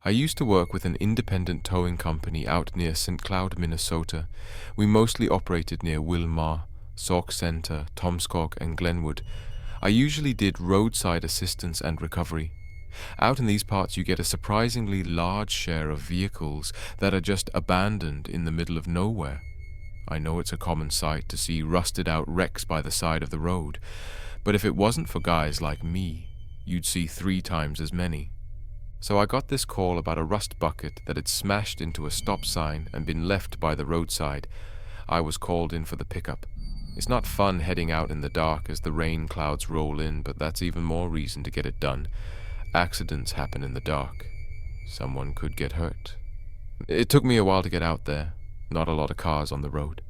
I used to work with an independent towing company out near St. Cloud, Minnesota. We mostly operated near Wilmar, Sauk Center, Tomskog, and Glenwood. I usually did roadside assistance and recovery. Out in these parts, you get a surprisingly large share of vehicles that are just abandoned in the middle of nowhere. I know it's a common sight to see rusted out wrecks by the side of the road, but if it wasn't for guys like me, you'd see 3 times as many. So I got this call about a rust bucket that had smashed into a stop sign and been left by the roadside. I was called in for the pickup. It's not fun heading out in the dark as the rain clouds roll in, but that's even more reason to get it done. Accidents happen in the dark. Someone could get hurt. It took me a while to get out there. Not a lot of cars on the road.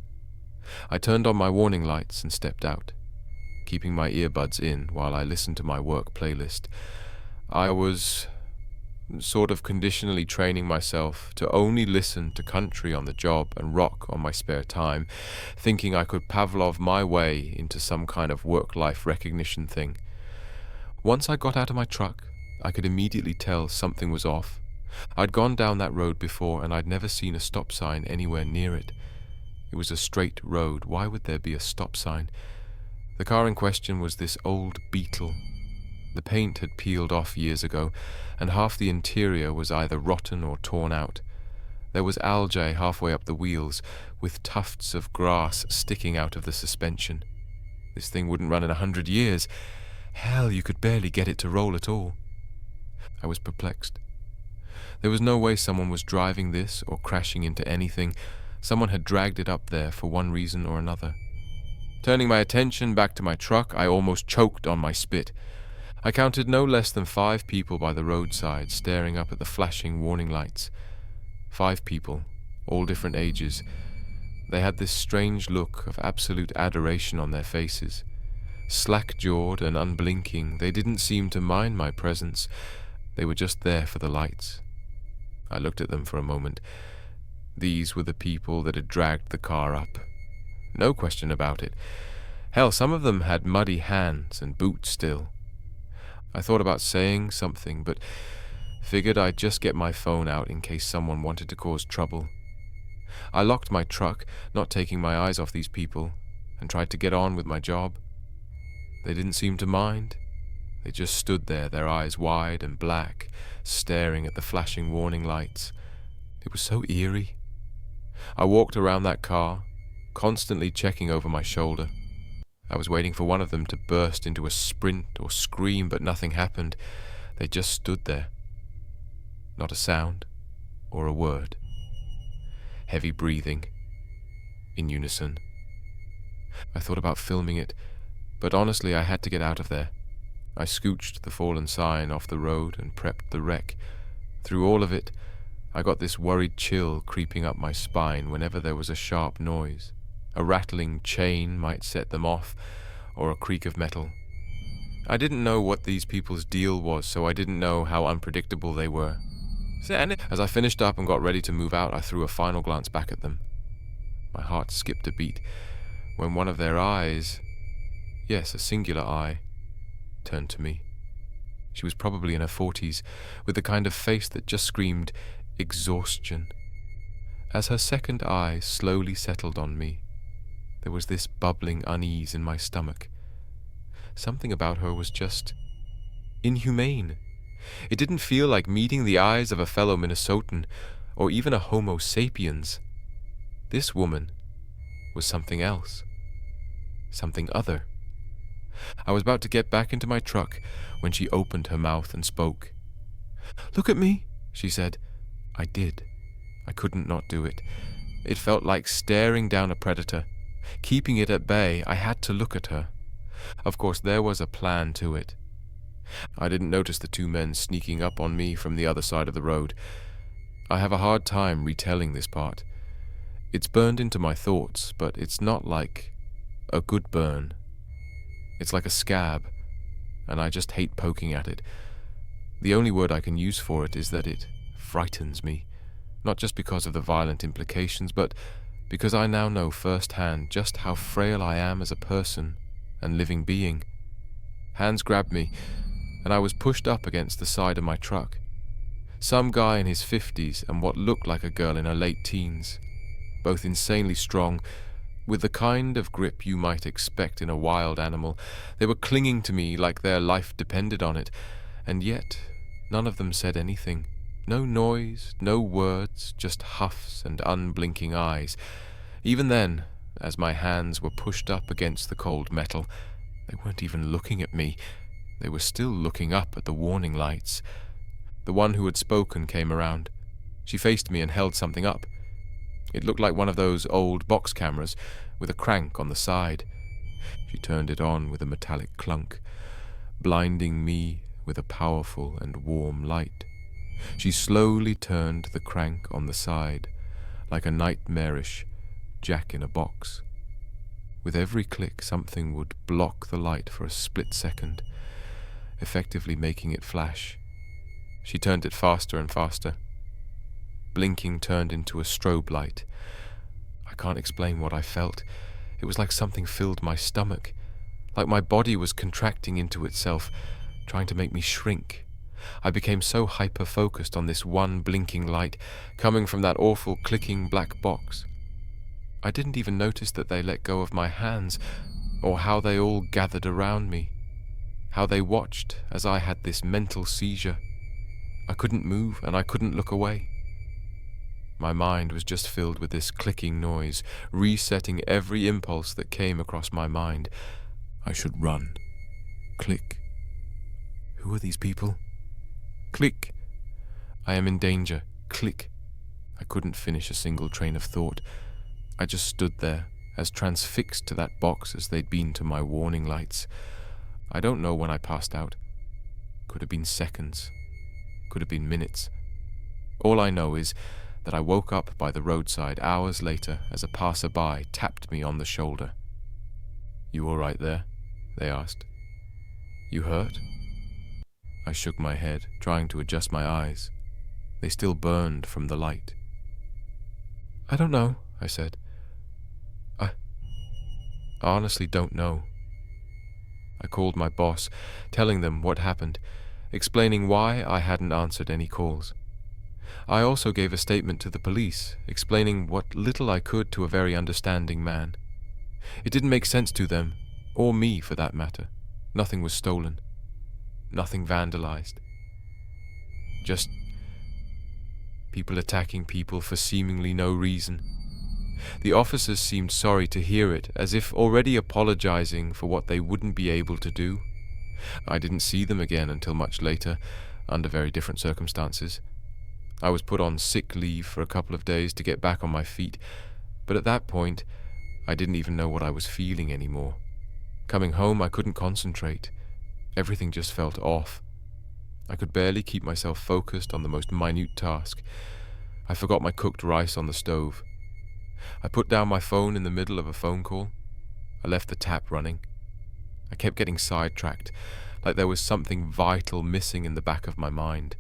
I turned on my warning lights and stepped out, keeping my earbuds in while I listened to my work playlist. I was sort of conditionally training myself to only listen to country on the job and rock on my spare time, thinking I could Pavlov my way into some kind of work-life recognition thing. Once I got out of my truck, I could immediately tell something was off. I'd gone down that road before and I'd never seen a stop sign anywhere near it. It was a straight road. Why would there be a stop sign? The car in question was this old Beetle. The paint had peeled off years ago, and half the interior was either rotten or torn out. There was algae halfway up the wheels, with tufts of grass sticking out of the suspension. This thing wouldn't run in 100 years. Hell, you could barely get it to roll at all. I was perplexed. There was no way someone was driving this or crashing into anything. Someone had dragged it up there for one reason or another. Turning my attention back to my truck, I almost choked on my spit. I counted no less than 5 people by the roadside, staring up at the flashing warning lights. 5 people, all different ages. They had this strange look of absolute adoration on their faces. Slack-jawed and unblinking, they didn't seem to mind my presence. They were just there for the lights. I looked at them for a moment. These were the people that had dragged the car up. No question about it. Hell, some of them had muddy hands and boots still. I thought about saying something, but figured I'd just get my phone out in case someone wanted to cause trouble. I locked my truck, not taking my eyes off these people, and tried to get on with my job. They didn't seem to mind. They just stood there, their eyes wide and black, staring at the flashing warning lights. It was so eerie. I walked around that car, constantly checking over my shoulder. I was waiting for one of them to burst into a sprint or scream, but nothing happened. They just stood there. Not a sound or a word. Heavy breathing. In unison. I thought about filming it, but honestly I had to get out of there. I scooched the fallen sign off the road and prepped the wreck. Through all of it, I got this worried chill creeping up my spine whenever there was a sharp noise. A rattling chain might set them off, or a creak of metal. I didn't know what these people's deal was, so I didn't know how unpredictable they were. As I finished up and got ready to move out, I threw a final glance back at them. My heart skipped a beat when one of their eyes, yes, a singular eye, turned to me. She was probably in her 40s, with the kind of face that just screamed exhaustion. As her second eye slowly settled on me, there was this bubbling unease in my stomach. Something about her was just inhumane. It didn't feel like meeting the eyes of a fellow Minnesotan, or even a Homo sapiens. This woman was something else. Something other. I was about to get back into my truck when she opened her mouth and spoke. "Look at me," she said. I did. I couldn't not do it. It felt like staring down a predator. Keeping it at bay, I had to look at her. Of course, there was a plan to it. I didn't notice the 2 men sneaking up on me from the other side of the road. I have a hard time retelling this part. It's burned into my thoughts, but it's not like a good burn. It's like a scab, and I just hate poking at it. The only word I can use for it is that it frightens me, not just because of the violent implications, but because I now know firsthand just how frail I am as a person and living being. Hands grabbed me, and I was pushed up against the side of my truck. Some guy in his 50s and what looked like a girl in her late teens, both insanely strong, with the kind of grip you might expect in a wild animal. They were clinging to me like their life depended on it, and yet none of them said anything. No noise, no words, just huffs and unblinking eyes. Even then, as my hands were pushed up against the cold metal, they weren't even looking at me. They were still looking up at the warning lights. The one who had spoken came around. She faced me and held something up. It looked like one of those old box cameras with a crank on the side. She turned it on with a metallic clunk, blinding me with a powerful and warm light. She slowly turned the crank on the side, like a nightmarish jack-in-a-box. With every click, something would block the light for a split second, effectively making it flash. She turned it faster and faster. Blinking turned into a strobe light. I can't explain what I felt. It was like something filled my stomach, like my body was contracting into itself, trying to make me shrink. I became so hyper-focused on this one blinking light coming from that awful clicking black box. I didn't even notice that they let go of my hands, or how they all gathered around me, how they watched as I had this mental seizure. I couldn't move and I couldn't look away. My mind was just filled with this clicking noise, resetting every impulse that came across my mind. I should run. Click. Who are these people? Click. I am in danger. Click. I couldn't finish a single train of thought. I just stood there, as transfixed to that box as they'd been to my warning lights. I don't know when I passed out. Could have been seconds. Could have been minutes. All I know is that I woke up by the roadside hours later as a passerby tapped me on the shoulder. "You all right there?" they asked. "You hurt?" I shook my head, trying to adjust my eyes. They still burned from the light. "I don't know," I said. I honestly don't know. I called my boss, telling them what happened, explaining why I hadn't answered any calls. I also gave a statement to the police, explaining what little I could to a very understanding man. It didn't make sense to them, or me for that matter. Nothing was stolen. Nothing vandalized. Just people attacking people for seemingly no reason. The officers seemed sorry to hear it, as if already apologizing for what they wouldn't be able to do. I didn't see them again until much later, under very different circumstances. I was put on sick leave for a couple of days to get back on my feet, but at that point, I didn't even know what I was feeling anymore. Coming home, I couldn't concentrate. Everything just felt off. I could barely keep myself focused on the most minute task. I forgot my cooked rice on the stove. I put down my phone in the middle of a phone call. I left the tap running. I kept getting sidetracked, like there was something vital missing in the back of my mind.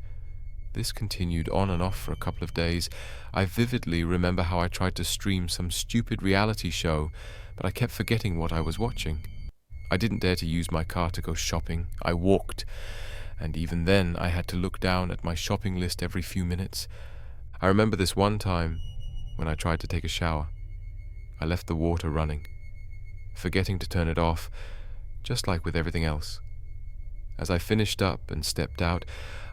This continued on and off for a couple of days. I vividly remember how I tried to stream some stupid reality show, but I kept forgetting what I was watching. I didn't dare to use my car to go shopping. I walked, and even then I had to look down at my shopping list every few minutes. I remember this one time when I tried to take a shower. I left the water running, forgetting to turn it off, just like with everything else. As I finished up and stepped out,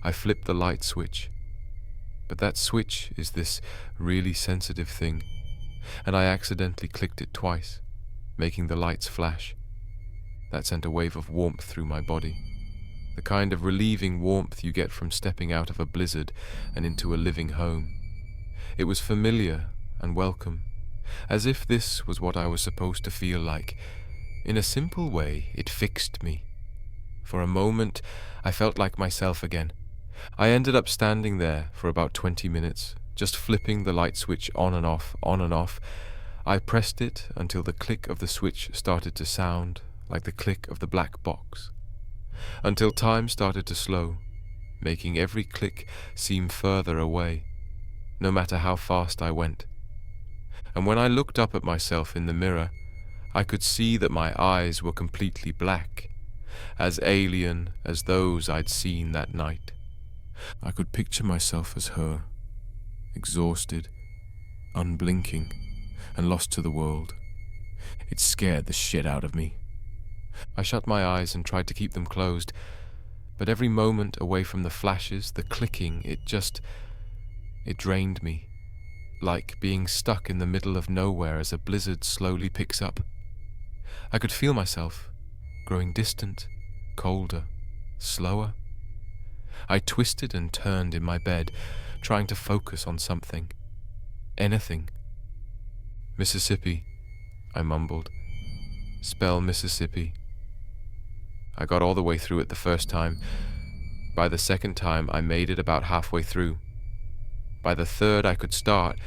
I flipped the light switch. But that switch is this really sensitive thing, and I accidentally clicked it twice, making the lights flash. That sent a wave of warmth through my body, the kind of relieving warmth you get from stepping out of a blizzard and into a living home. It was familiar and welcome, as if this was what I was supposed to feel like. In a simple way, it fixed me. For a moment, I felt like myself again. I ended up standing there for about 20 minutes, just flipping the light switch on and off, on and off. I pressed it until the click of the switch started to sound like the click of the black box, until time started to slow, making every click seem further away, no matter how fast I went. And when I looked up at myself in the mirror, I could see that my eyes were completely black, as alien as those I'd seen that night. I could picture myself as her, exhausted, unblinking, and lost to the world. It scared the shit out of me. I shut my eyes and tried to keep them closed, but every moment away from the flashes, the clicking, it drained me, like being stuck in the middle of nowhere as a blizzard slowly picks up. I could feel myself growing distant, colder, slower. I twisted and turned in my bed, trying to focus on something. Anything. Mississippi, I mumbled. Spell Mississippi. I got all the way through it the first time. By the second time, I made it about halfway through. By the third, I could start,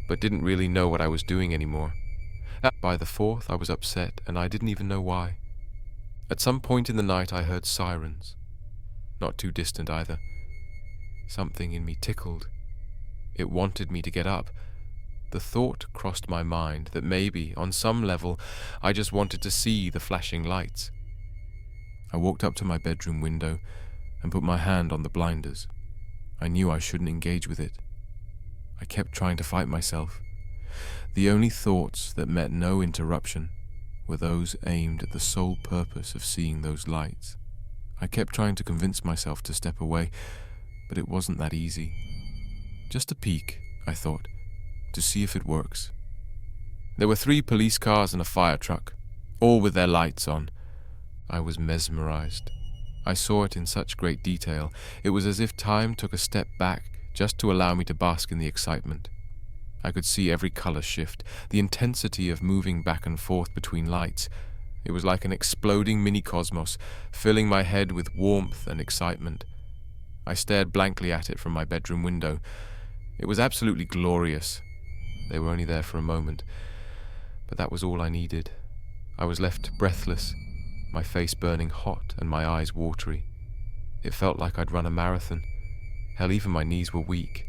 but didn't really know what I was doing anymore. By the fourth, I was upset, and I didn't even know why. At some point in the night, I heard sirens. Not too distant either. Something in me tickled. It wanted me to get up. The thought crossed my mind that maybe, on some level, I just wanted to see the flashing lights. I walked up to my bedroom window and put my hand on the blinders. I knew I shouldn't engage with it. I kept trying to fight myself. The only thoughts that met no interruption were those aimed at the sole purpose of seeing those lights. I kept trying to convince myself to step away, but it wasn't that easy. Just a peek, I thought, to see if it works. There were 3 police cars and a fire truck, all with their lights on. I was mesmerized. I saw it in such great detail. It was as if time took a step back just to allow me to bask in the excitement. I could see every color shift, the intensity of moving back and forth between lights. It was like an exploding mini-cosmos, filling my head with warmth and excitement. I stared blankly at it from my bedroom window. It was absolutely glorious. They were only there for a moment, but that was all I needed. I was left breathless, my face burning hot and my eyes watery. It felt like I'd run a marathon. Hell, even my knees were weak.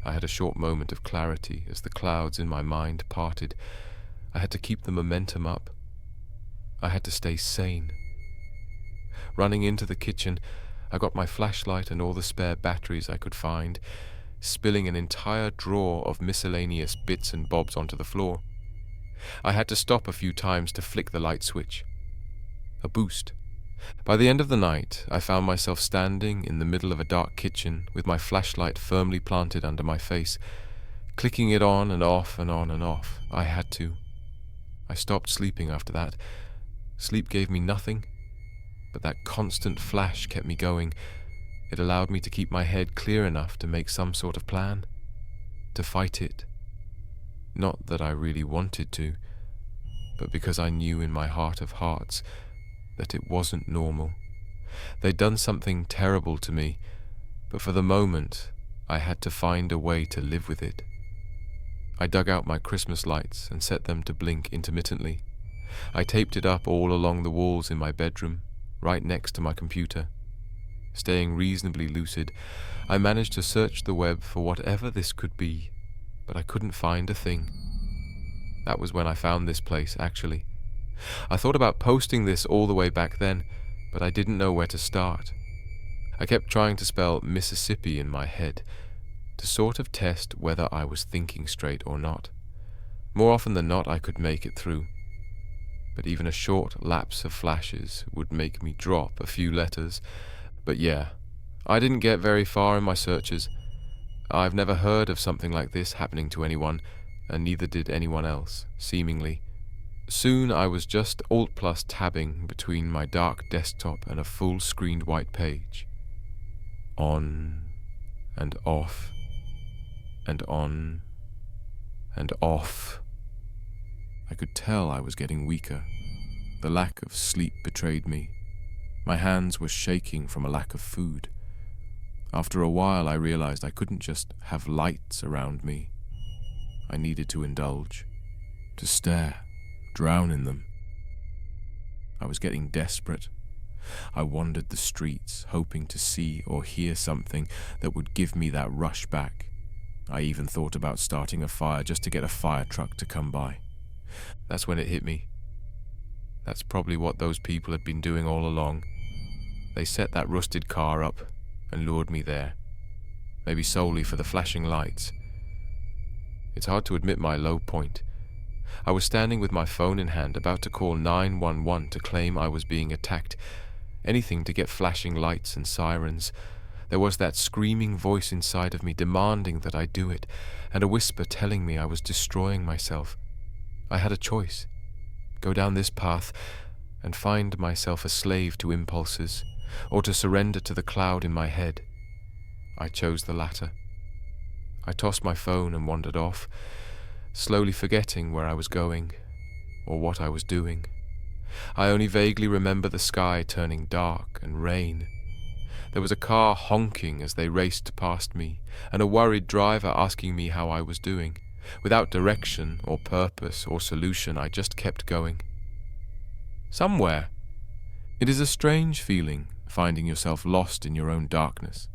I had a short moment of clarity as the clouds in my mind parted. I had to keep the momentum up. I had to stay sane. Running into the kitchen, I got my flashlight and all the spare batteries I could find, spilling an entire drawer of miscellaneous bits and bobs onto the floor. I had to stop a few times to flick the light switch. A boost. By the end of the night, I found myself standing in the middle of a dark kitchen with my flashlight firmly planted under my face, clicking it on and off and on and off. I had to. I stopped sleeping after that. Sleep gave me nothing, but that constant flash kept me going. It allowed me to keep my head clear enough to make some sort of plan, to fight it. Not that I really wanted to, but because I knew in my heart of hearts that it wasn't normal. They'd done something terrible to me, but for the moment, I had to find a way to live with it. I dug out my Christmas lights and set them to blink intermittently. I taped it up all along the walls in my bedroom, right next to my computer. Staying reasonably lucid, I managed to search the web for whatever this could be, but I couldn't find a thing. That was when I found this place, actually. I thought about posting this all the way back then, but I didn't know where to start. I kept trying to spell Mississippi in my head, to sort of test whether I was thinking straight or not. More often than not, I could make it through. But even a short lapse of flashes would make me drop a few letters. But yeah, I didn't get very far in my searches. I've never heard of something like this happening to anyone, and neither did anyone else, seemingly. Soon I was just Alt+ tabbing between my dark desktop and a full-screened white page. On and off and on and off. I could tell I was getting weaker. The lack of sleep betrayed me. My hands were shaking from a lack of food. After a while, I realized I couldn't just have lights around me. I needed to indulge, to stare, drown in them. I was getting desperate. I wandered the streets, hoping to see or hear something that would give me that rush back. I even thought about starting a fire just to get a fire truck to come by. That's when it hit me. That's probably what those people had been doing all along. They set that rusted car up, and lured me there, maybe solely for the flashing lights. It's hard to admit my low point. I was standing with my phone in hand, about to call 911 to claim I was being attacked. Anything to get flashing lights and sirens. There was that screaming voice inside of me demanding that I do it, and a whisper telling me I was destroying myself. I had a choice. Go down this path and find myself a slave to impulses, or to surrender to the cloud in my head. I chose the latter. I tossed my phone and wandered off, slowly forgetting where I was going, or what I was doing. I only vaguely remember the sky turning dark and rain. There was a car honking as they raced past me, and a worried driver asking me how I was doing. Without direction or purpose or solution, I just kept going. Somewhere. It is a strange feeling, finding yourself lost in your own darkness.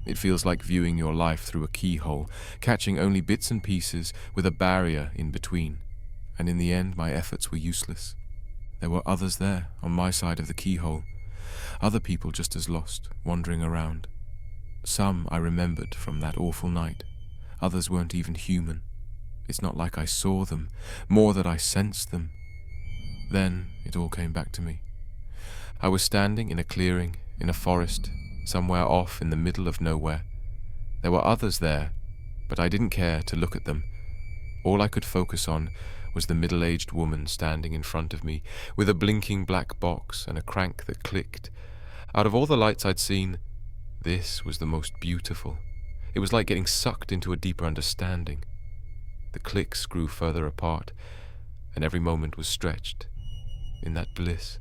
It feels like viewing your life through a keyhole, catching only bits and pieces with a barrier in between. And in the end, my efforts were useless. There were others there, on my side of the keyhole. Other people just as lost, wandering around. Some I remembered from that awful night. Others weren't even human. It's not like I saw them, more that I sensed them. Then it all came back to me. I was standing in a clearing, in a forest, somewhere off in the middle of nowhere. There were others there, but I didn't care to look at them. All I could focus on was the middle-aged woman standing in front of me, with a blinking black box and a crank that clicked. Out of all the lights I'd seen, this was the most beautiful. It was like getting sucked into a deeper understanding. The clicks grew further apart, and every moment was stretched. In that bliss,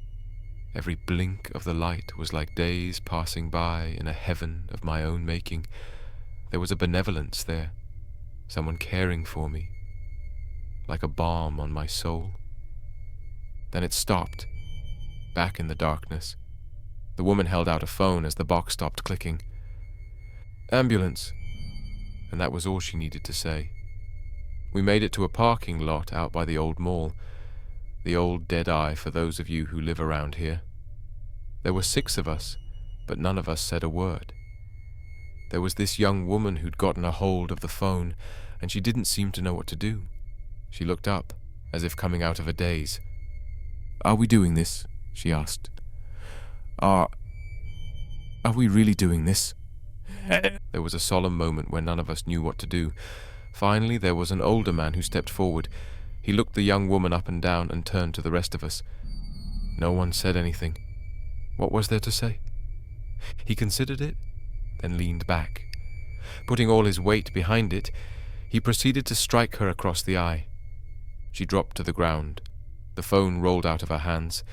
every blink of the light was like days passing by in a heaven of my own making. There was a benevolence there, someone caring for me, like a balm on my soul. Then it stopped, back in the darkness. The woman held out a phone as the box stopped clicking. "Ambulance," and that was all she needed to say. We made it to a parking lot out by the old mall, the old Dead-Eye for those of you who live around here. There were 6 of us, but none of us said a word. There was this young woman who'd gotten a hold of the phone, and she didn't seem to know what to do. She looked up, as if coming out of a daze. "Are we doing this?" she asked. Are we really doing this?" There was a solemn moment where none of us knew what to do. Finally, there was an older man who stepped forward. He looked the young woman up and down and turned to the rest of us. No one said anything. What was there to say? He considered it, then leaned back. Putting all his weight behind it, he proceeded to strike her across the eye. She dropped to the ground. The phone rolled out of her hands.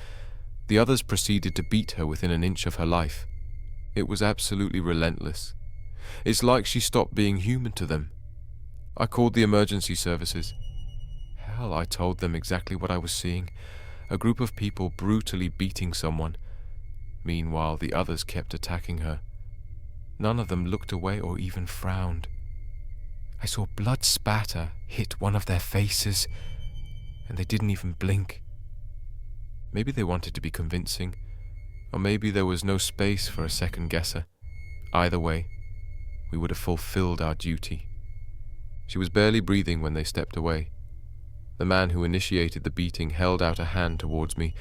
The others proceeded to beat her within an inch of her life. It was absolutely relentless. It's like she stopped being human to them. I called the emergency services. Hell, I told them exactly what I was seeing. A group of people brutally beating someone. Meanwhile, the others kept attacking her. None of them looked away or even frowned. I saw blood spatter hit one of their faces, and they didn't even blink. Maybe they wanted to be convincing, or maybe there was no space for a second guesser. Either way, we would have fulfilled our duty. She was barely breathing when they stepped away. The man who initiated the beating held out a hand towards me,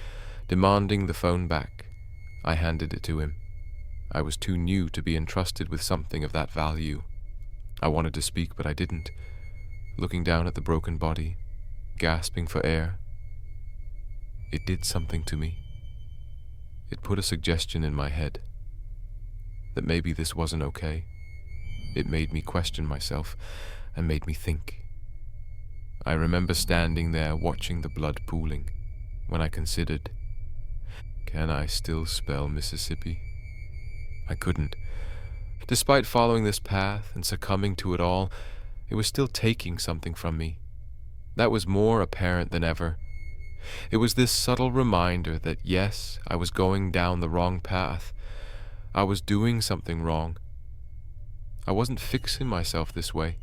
demanding the phone back. I handed it to him. I was too new to be entrusted with something of that value. I wanted to speak, but I didn't. Looking down at the broken body, gasping for air, it did something to me. It put a suggestion in my head that maybe this wasn't okay. It made me question myself and made me think. I remember standing there watching the blood pooling when I considered, can I still spell Mississippi? I couldn't. Despite following this path and succumbing to it all, it was still taking something from me. That was more apparent than ever. It was this subtle reminder that yes, I was going down the wrong path. I was doing something wrong. I wasn't fixing myself this way.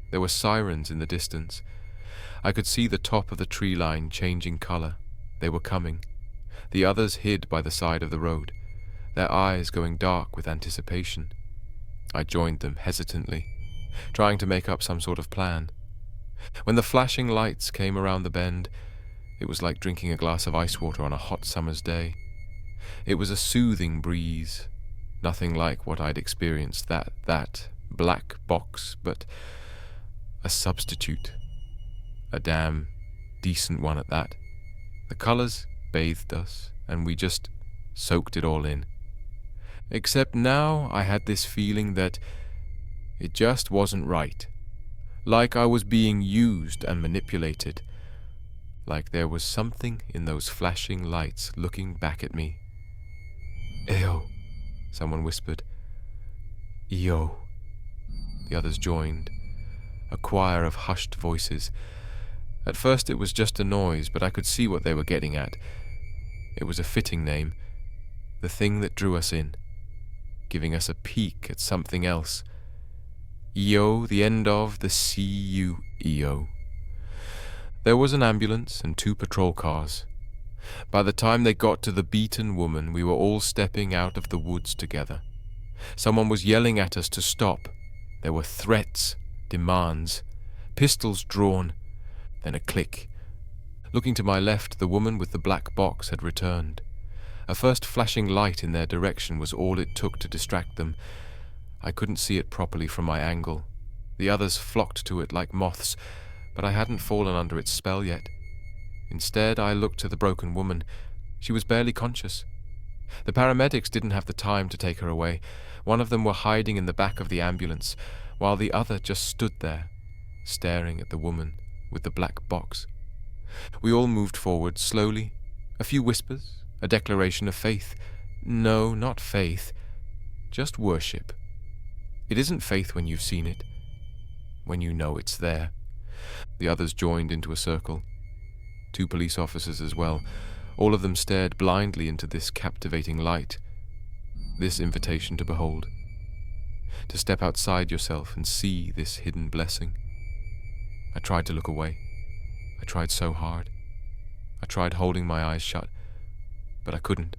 There were sirens in the distance. I could see the top of the tree line changing color. They were coming. The others hid by the side of the road. their eyes going dark with anticipation. I joined them hesitantly, trying to make up some sort of plan. When the flashing lights came around the bend, it was like drinking a glass of ice water on a hot summer's day. It was a soothing breeze, nothing like what I'd experienced, that black box, but a substitute. A damn decent one at that. The colors bathed us, and we just soaked it all in. Except now I had this feeling that it just wasn't right. Like I was being used and manipulated. Like there was something in those flashing lights looking back at me. "Ew," someone whispered. "Yo." The others joined. A choir of hushed voices. At first it was just a noise, but I could see what they were getting at. It was a fitting name. The thing that drew us in. Giving us a peek at something else. EO, the end of the CU-EO. There was an ambulance and 2 patrol cars. By the time they got to the beaten woman, we were all stepping out of the woods together. Someone was yelling at us to stop. There were threats, demands, pistols drawn, then a click. Looking to my left, the woman with the black box had returned. A first flashing light in their direction was all it took to distract them. I couldn't see it properly from my angle. The others flocked to it like moths, but I hadn't fallen under its spell yet. Instead, I looked to the broken woman. She was barely conscious. The paramedics didn't have the time to take her away. One of them were hiding in the back of the ambulance, while the other just stood there, staring at the woman with the black box. We all moved forward slowly. A few whispers, a declaration of faith. No, not faith. Just worship. It isn't faith when you've seen it, when you know it's there. The others joined into a circle. 2 police officers as well. All of them stared blindly into this captivating light, this invitation to behold, to step outside yourself and see this hidden blessing. I tried to look away. I tried so hard. I tried holding my eyes shut, but I couldn't.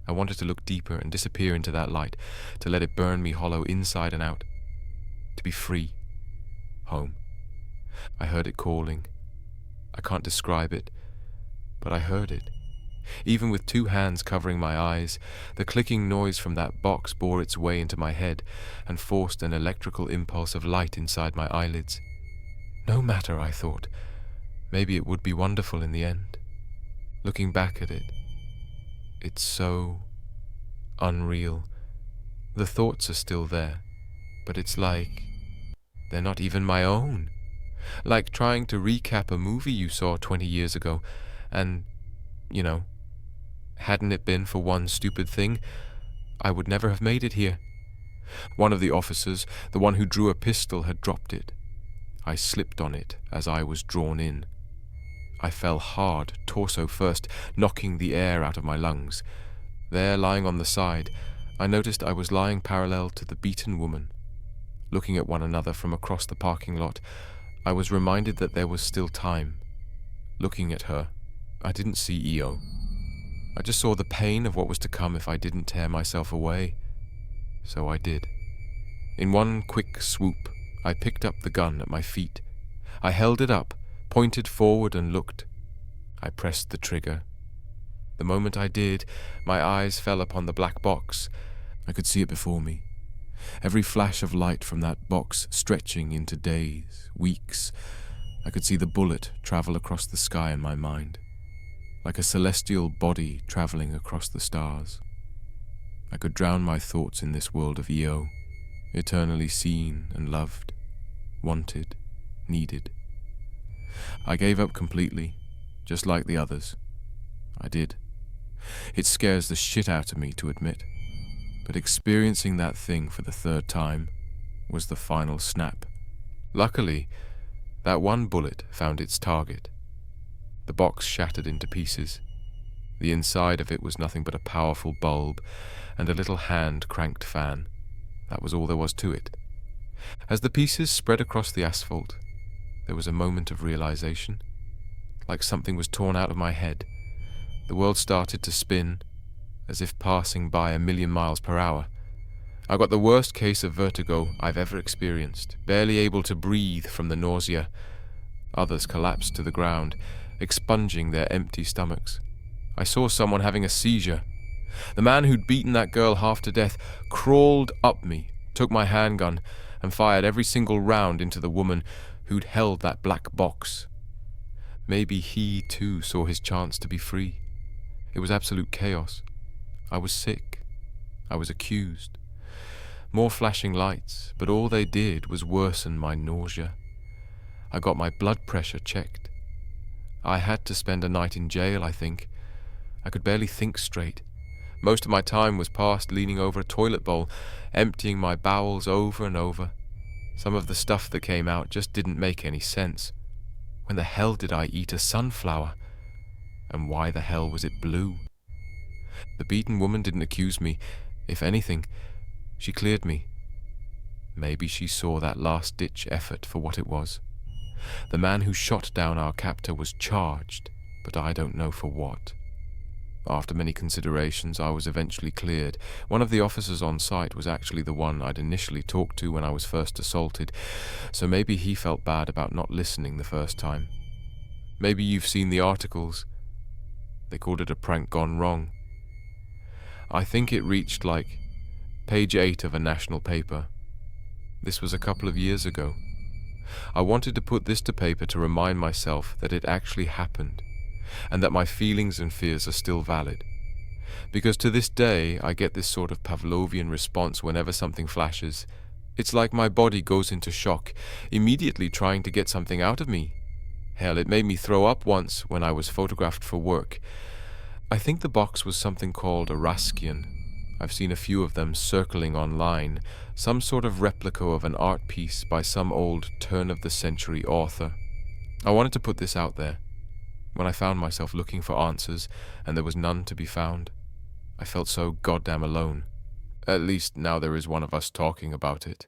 I wanted to look deeper and disappear into that light, to let it burn me hollow inside and out, to be free, home. I heard it calling. I can't describe it, but I heard it. Even with 2 hands covering my eyes, the clicking noise from that box bore its way into my head and forced an electrical impulse of light inside my eyelids. No matter, I thought. Maybe it would be wonderful in the end. Looking back at it, it's so unreal. The thoughts are still there, but it's like they're not even my own. Like trying to recap a movie you saw 20 years ago, and, hadn't it been for one stupid thing, I would never have made it here. One of the officers, the one who drew a pistol, had dropped it. I slipped on it as I was drawn in. I fell hard, torso first, knocking the air out of my lungs. There, lying on the side, I noticed I was lying parallel to the beaten woman. Looking at one another from across the parking lot, I was reminded that there was still time. Looking at her, I didn't see EO. I just saw the pain of what was to come if I didn't tear myself away. So I did. In one quick swoop, I picked up the gun at my feet. I held it up, pointed forward and looked. I pressed the trigger. The moment I did, my eyes fell upon the black box. I could see it before me. Every flash of light from that box stretching into days, weeks. I could see the bullet travel across the sky in my mind, like a celestial body traveling across the stars. I could drown my thoughts in this world of EO, eternally seen and loved, wanted, needed. I gave up completely, just like the others. I did. It scares the shit out of me to admit, but experiencing that thing for the 3rd time was the final snap. Luckily, that one bullet found its target. The box shattered into pieces. The inside of it was nothing but a powerful bulb and a little hand-cranked fan. That was all there was to it. As the pieces spread across the asphalt, there was a moment of realization. Like something was torn out of my head. The world started to spin, as if passing by 1,000,000 miles per hour. I got the worst case of vertigo I've ever experienced, barely able to breathe from the nausea. Others collapsed to the ground, expunging their empty stomachs. I saw someone having a seizure. The man who'd beaten that girl half to death crawled up me, took my handgun, and fired every single round into the woman who'd held that black box. Maybe he, too, saw his chance to be free. It was absolute chaos. I was sick. I was accused. More flashing lights, but all they did was worsen my nausea. I got my blood pressure checked. I had to spend a night in jail, I think. I could barely think straight. Most of my time was passed leaning over a toilet bowl, emptying my bowels over and over. Some of the stuff that came out just didn't make any sense. When the hell did I eat a sunflower? And why the hell was it blue? The beaten woman didn't accuse me. If anything, she cleared me. Maybe she saw that last-ditch effort for what it was. The man who shot down our captor was charged, but I don't know for what. After many considerations, I was eventually cleared. One of the officers on site was actually the one I'd initially talked to when I was first assaulted, so maybe he felt bad about not listening the first time. Maybe you've seen the articles. They called it a prank gone wrong. I think it reached like page 8 of a national paper. This was a couple of years ago. I wanted to put this to paper to remind myself that it actually happened, and that my feelings and fears are still valid. Because to this day, I get this sort of Pavlovian response whenever something flashes. It's like my body goes into shock, immediately trying to get something out of me. Hell, it made me throw up once when I was photographed for work. I think the box was something called a Raskian. I've seen a few of them circling online, some sort of replica of an art piece by some old turn-of-the-century author. I wanted to put this out there. When I found myself looking for answers and there was none to be found, I felt so goddamn alone. At least now there is one of us talking about it.